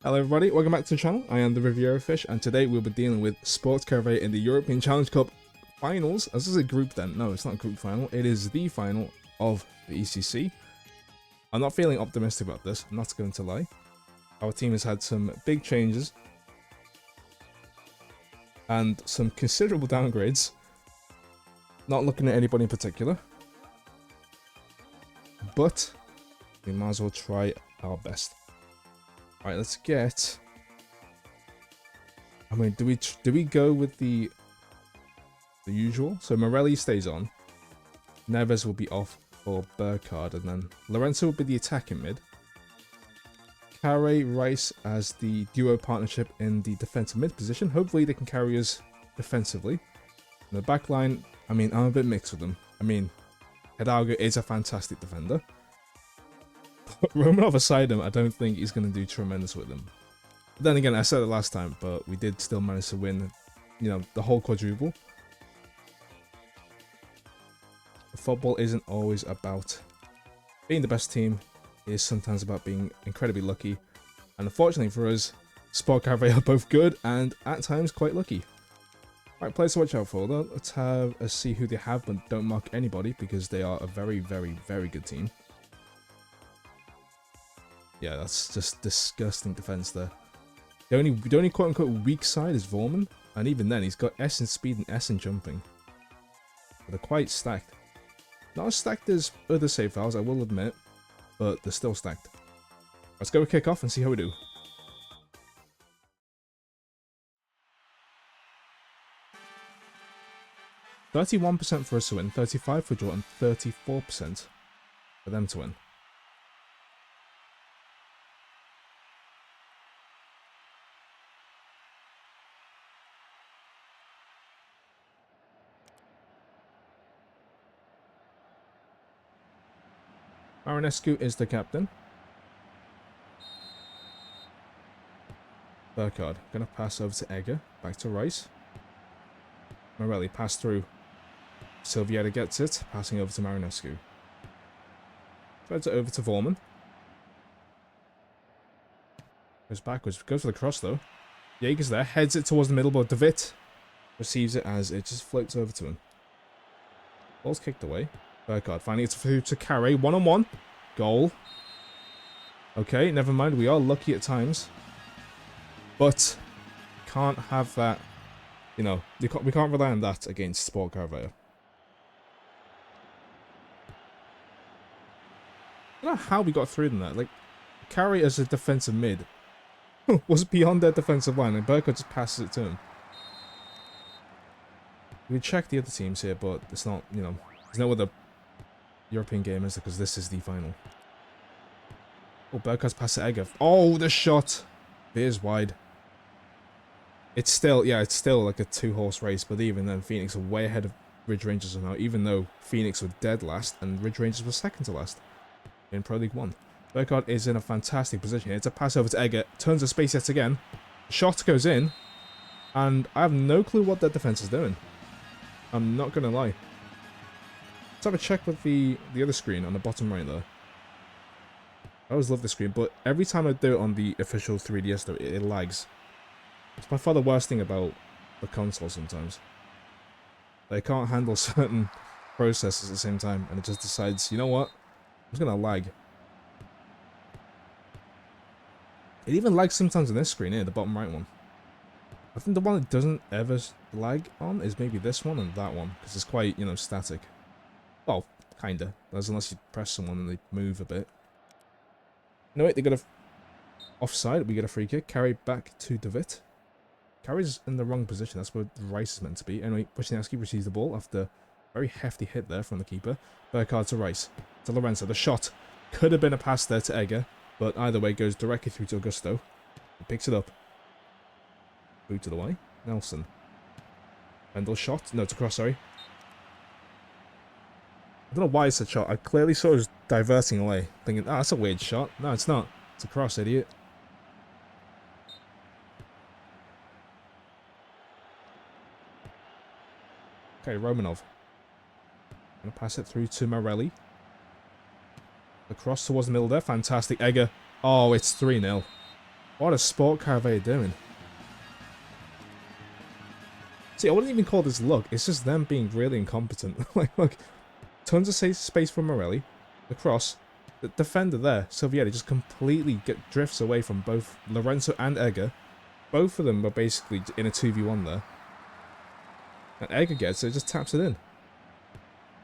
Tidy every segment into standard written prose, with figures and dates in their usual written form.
Hello everybody, welcome back to the channel. I am the Reviewer Fish, and today we'll be dealing with Sport Caravela in the European Challenge Cup finals. This is a group then. No, it's not a group final. It is the final of the ECC. I'm not feeling optimistic about this, I'm not going to lie. Our team has had some big changes and some considerable downgrades. Not looking at anybody in particular, but we might as well try our best. Alright, let's get... I mean, do we go with the usual? So Morelli stays on. Neves will be off for Burkhardt, and then Lorenzo will be the attacking mid. Carey, Rice as the duo partnership in the defensive mid position. Hopefully they can carry us defensively. In the back line, I mean, I'm a bit mixed with them. I mean, Hidalgo is a fantastic defender. Romanov aside him, I don't think he's going to do tremendous with him. But then again, I said it last time, but we did still manage to win, you know, the whole quadruple. Football isn't always about being the best team. It is sometimes about being incredibly lucky. And unfortunately for us, Sport Caravela are both good and at times quite lucky. Right, players to watch out for though. Let's have a see who they have, but don't mark anybody because they are a very, very, very good team. Yeah, that's just disgusting defense there. The only quote-unquote weak side is Vorman, and even then he's got S in speed and S in jumping. But they're quite stacked. Not as stacked as other save files, I will admit, but they're still stacked. Let's go kick off and see how we do. %31% for us to win, 35% for draw, and 34% for them to win. Marinescu is the captain. Burkhardt gonna pass over to Egger, back to Rice. Morelli pass through. Silvietta gets it, passing over to Marinescu. Threads it over to Vorman. Goes backwards, goes for the cross though. Jaeger's there, heads it towards the middle, but Davitt receives it as it just floats over to him. Ball's kicked away. Burkhardt finding it through to Carey. One-on-one. Goal. Okay, never mind. We are lucky at times. But can't have that, you know, we can't rely on that against Sport Caravela. I don't know how we got through them there. Like, Carey as a defensive mid was beyond their defensive line, and Burkhardt just passes it to him. We check the other teams here, but it's not, you know, there's no other European game, is there? Because this is the final. Oh, Burkhardt's pass to Egger. Oh, the shot! Veers wide. It's still, yeah, it's still like a two-horse race, but even then, Phoenix are way ahead of Ridge Rangers now, even though Phoenix were dead last and Ridge Rangers were second to last in Pro League 1. Burkhardt is in a fantastic position here. It's a pass over to Egger, turns the space yet again. Shot goes in, and I have no clue what that defense is doing. I'm not going to lie. Let's have a check with the other screen on the bottom right there. I always love this screen, but every time I do it on the official 3DS though, it lags. It's by far the worst thing about the console sometimes. They can't handle certain processes at the same time, and it just decides, you know what, I'm just going to lag. It even lags sometimes on this screen here, the bottom right one. I think the one that doesn't ever lag on is maybe this one and that one, because it's quite, you know, static. Well, kinda. That's unless you press someone and they move a bit. No, wait, they got a... Offside, we get a free kick. Carry back to Davitt. Carry's in the wrong position. That's where Rice is meant to be. Anyway, Wisniewski receives the ball after a very hefty hit there from the keeper. Burkhardt to Rice. To Lorenzo. The shot could have been a pass there to Egger, but either way goes directly through to Augusto. He picks it up. Boot to the Y. Nelson. Vendel shot. No, it's a cross, sorry. I don't know why it's a shot. I clearly saw it was diverting away, thinking, ah, that's a weird shot. No, it's not. It's a cross, idiot. Okay, Romanov. Gonna pass it through to Morelli. The cross towards the middle there. Fantastic. Egger. Oh, it's 3-0. What is Sport Caravela doing? See, I wouldn't even call this luck. It's just them being really incompetent. Like, look. Tons of space for Morelli. The cross. The defender there. Silvietti just completely drifts away from both Lorenzo and Egger. Both of them are basically in a 2v1 there. And Egger gets it, just taps it in.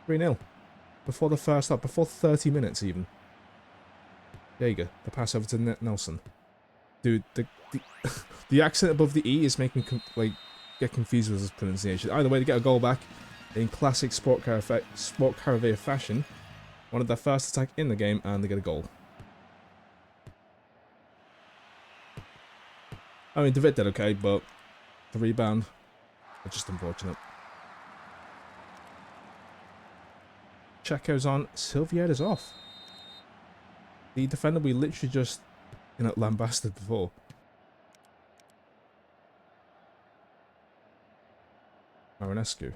3-0. Before the first up, before 30 minutes even. There you go. The pass over to Nelson. Dude, the accent above the E is making get confused with his pronunciation. Either way, they get a goal back in classic Sport Caravela fashion. One of their first attack in the game, and they get a goal. I mean, David did okay, but the rebound was just unfortunate. Checo's on, Silviera's off. The defender we literally just, lambasted before. Marinescu.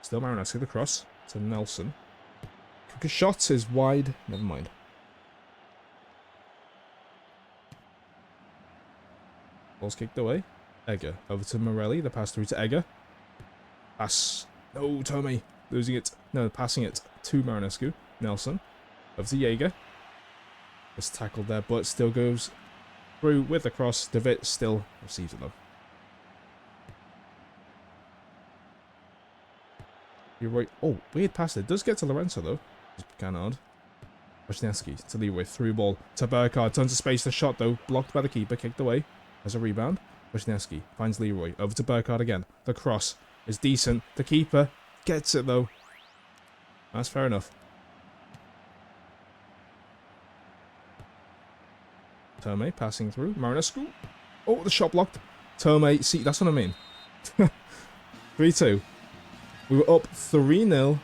Still Marinescu, the cross to Nelson. Kuka's shot is wide, never mind. Ball's kicked away. Egger over to Morelli, the pass through to Egger. Pass. No, Tomei. Losing it. No, passing it to Marinescu. Nelson. Over to Jaeger. It's tackled there, but still goes through with the cross. David still receives it though. You're right. Oh, weird pass. It does get to Lorenzo though. It's kind of odd. Wisniewski to Leroy. Through ball to Burkhardt. Tons of space. The shot though. Blocked by the keeper. Kicked away. As a rebound. Wisniewski finds Leroy. Over to Burkhardt again. The cross is decent. The keeper gets it though. That's fair enough. Tomei passing through. Marinescu. Oh, the shot blocked. Tomei. See, that's what I mean. 3-2. We were up 3-0.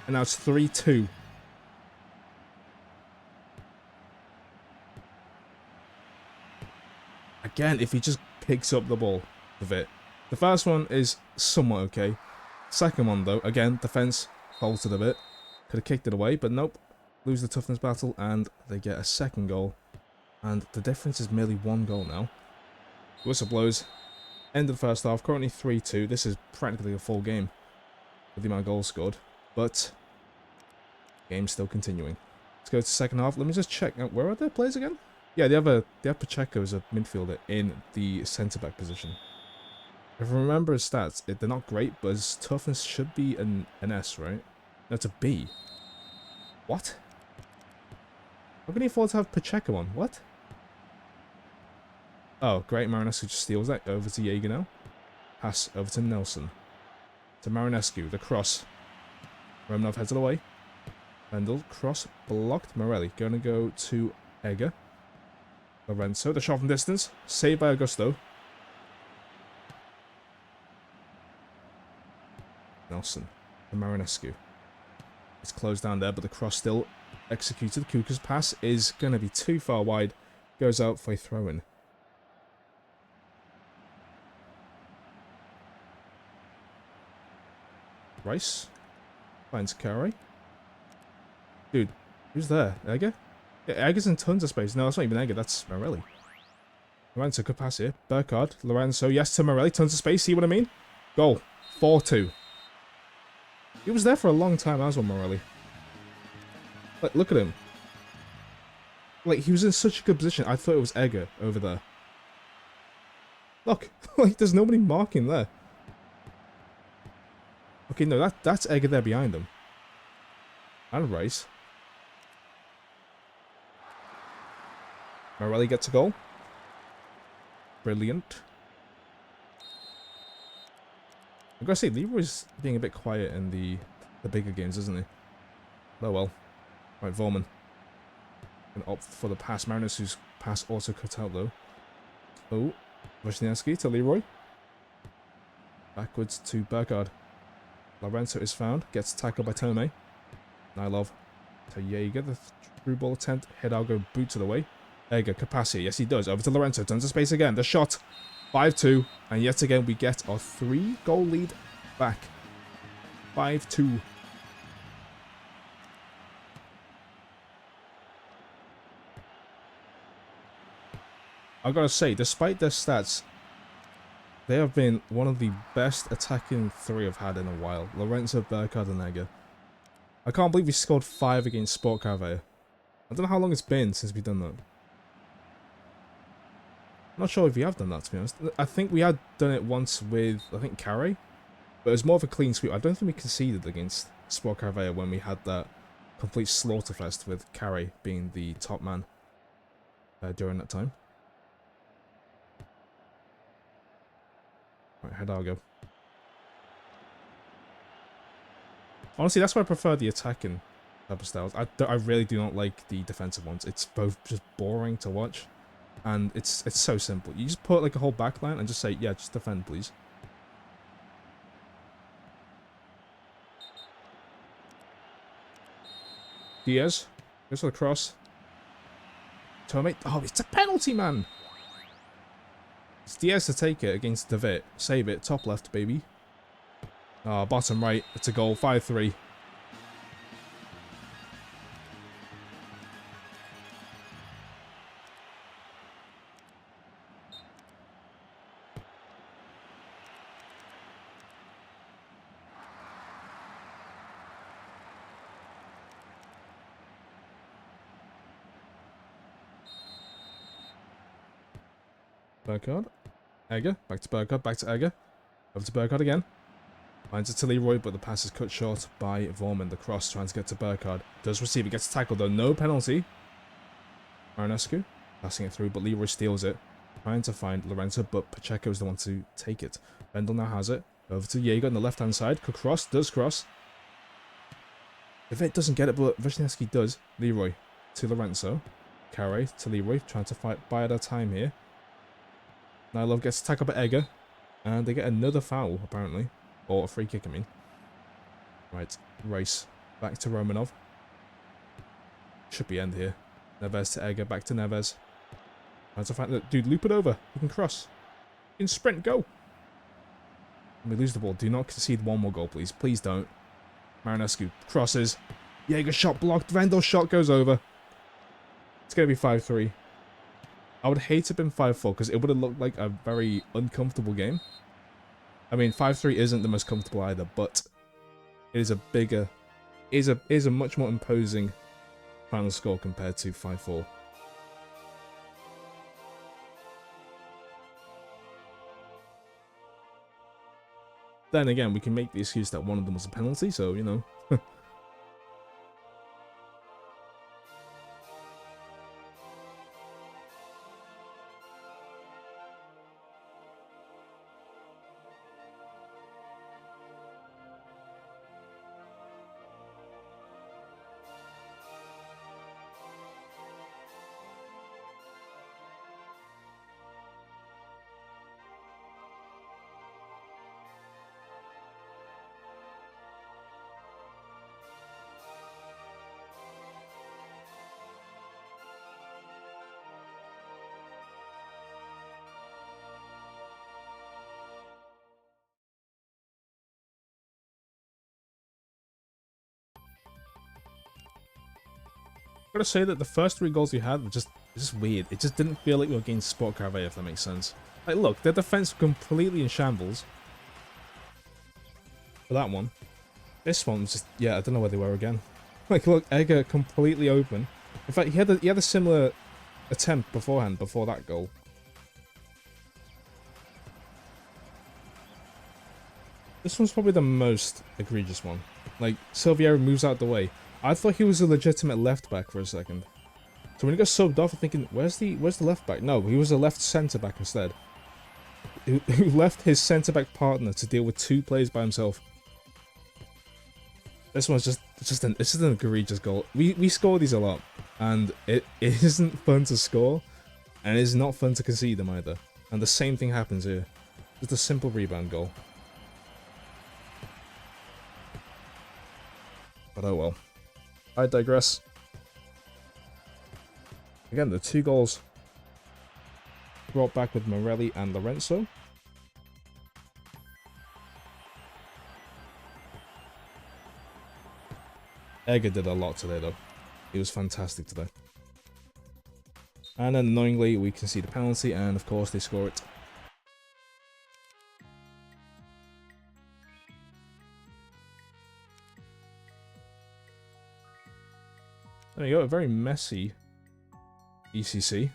And now it's 3-2. Again, if he just picks up the ball with it. The first one is somewhat okay. Second one, though, again, defense faltered a bit. Could have kicked it away, but nope. Lose the toughness battle, and they get a second goal. And the difference is merely 1 goal now. Whistle blows. End of the first half. Currently 3-2. This is practically a full game with the amount of goals scored. But game's still continuing. Let's go to the second half. Let me just check out. Where are their players again? Yeah, they have Pacheco as a midfielder in the centre-back position. If I remember his stats, they're not great, but his toughness should be an S, right? No, it's a B. What? How can he afford to have Pacheco on? What? Oh, great. Marinescu just steals that. Over to Jaeger now. Pass over to Nelson. To Marinescu. The cross. Romanov heads it away. Vendel. Cross. Blocked. Morelli. Going to go to Egger. Lorenzo. The shot from distance. Saved by Augusto. Nelson. To Marinescu. It's closed down there, but the cross still executed. Kuka's pass is going to be too far wide. Goes out for a throw-in. Rice. Finds Kare. Dude, who's there? Egger? Yeah, Egger's in tons of space. No, that's not even Egger. That's Morelli. Lorenzo could pass here. Burkhardt. Lorenzo. Yes to Morelli. Tons of space. See what I mean? Goal. 4-2. He was there for a long time as well, Morelli. Like, look at him. Like, he was in such a good position. I thought it was Egger over there. Look. Like, there's nobody marking there. Okay, no, that's Egger there behind them. And Rice. Morelli gets a goal. Brilliant. I've got to say, Leroy's being a bit quiet in the bigger games, isn't he? Oh well. Right, Volman. Gonna opt for the pass. Mariners, whose pass also cut out though. Oh, Wisniewski to Leroy. Backwards to Burkhardt. Lorenzo is found. Gets tackled by Tomei. Nylov to Jaeger. The through ball attempt. Hidalgo boots it away. Egger, capacity. Yes, he does. Over to Lorenzo. Tons of space again. The shot. 5-2. And yet again, we get our 3-goal lead back. 5-2. I gotta say, despite their stats, they have been one of the best attacking three I've had in a while. Lorenzo, Burkhardt, and Egger. I can't believe we scored 5 against Sport Caravela. I don't know how long it's been since we've done that. I'm not sure if we have done that, to be honest. I think we had done it once with, I think, Carey. But it was more of a clean sweep. I don't think we conceded against Sport Caravela when we had that complete slaughterfest with Carey being the top man during that time. Right, Hidalgo. Honestly, that's why I prefer the attacking type of styles. I really do not like the defensive ones. It's both just boring to watch, and it's so simple. You just put like a whole backline and just say, yeah, just defend, please. Diaz goes for the cross. Tomate. Oh, it's a penalty, man. It's Diaz to take it against David. Save it. Top left, baby. Oh, bottom right. It's a goal. 5-3. Burkhardt. Egger. Back to Burkhardt. Back to Egger. Over to Burkhardt again. Finds it to Leroy, but the pass is cut short by Vorman. The cross trying to get to Burkhardt. Does receive it. Gets tackled though. No penalty. Marinescu. Passing it through, but Leroy steals it. Trying to find Lorenzo, but Pacheco is the one to take it. Vendel now has it. Over to Jaeger on the left-hand side. Could cross. Does cross. If it doesn't get it, but Wisniewski does. Leroy to Lorenzo. Carey to Leroy. Trying to fight by their time here. Nylov gets tackled by Egger. And they get another foul, apparently. Or a free kick, I mean. Right. Race. Back to Romanov. Should be end here. Neves to Egger. Back to Neves. Trying to find... Dude, loop it over. You can cross. You can sprint. Go. And we lose the ball. Do not concede one more goal, please. Please don't. Marinescu crosses. Jaeger shot blocked. Vendel's shot goes over. It's going to be 5-3. I would hate to have been 5-4 because it would have looked like a very uncomfortable game. I mean, 5-3 isn't the most comfortable either, but it is a bigger, is a much more imposing final score compared to 5-4. Then again, we can make the excuse that one of them was a penalty, so, you know. I gotta say that the first 3 goals we had were just weird. It just didn't feel like we were against Sport Caravela, if that makes sense. Like, look, their defense completely in shambles. For that one. This one was just, yeah, I don't know where they were again. Like, look, Egger completely open. In fact, he had a similar attempt beforehand, before that goal. This one's probably the most egregious one. Like, Silviero moves out the way. I thought he was a legitimate left back for a second. So when he got subbed off, I'm thinking, where's the left back? No, he was a left centre back instead. Who left his centre back partner to deal with 2 players by himself. This one's just an egregious goal. We score these a lot, and it isn't fun to score, and it is not fun to concede them either. And the same thing happens here. Just a simple rebound goal. But oh well. I digress. Again, the 2 goals brought back with Morelli and Lorenzo. Egger did a lot today, though. He was fantastic today. And then annoyingly, we can see the penalty, and of course they score it. There you go, a very messy ECC.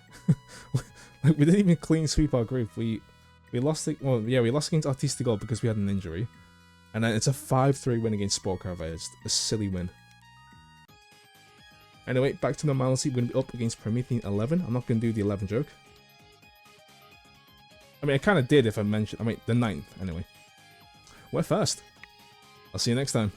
Like, we didn't even clean sweep our group. We lost it. Well, yeah, we lost against Artistical because we had an injury, and then it's a 5-3 win against Sport Caravela. It's a silly win. Anyway, back to normality. We're gonna be up against Promethean 11. I'm not gonna do the 11 joke. I mean, I kind of did if I mentioned. I mean, the 9th. Anyway, we're first. I'll see you next time.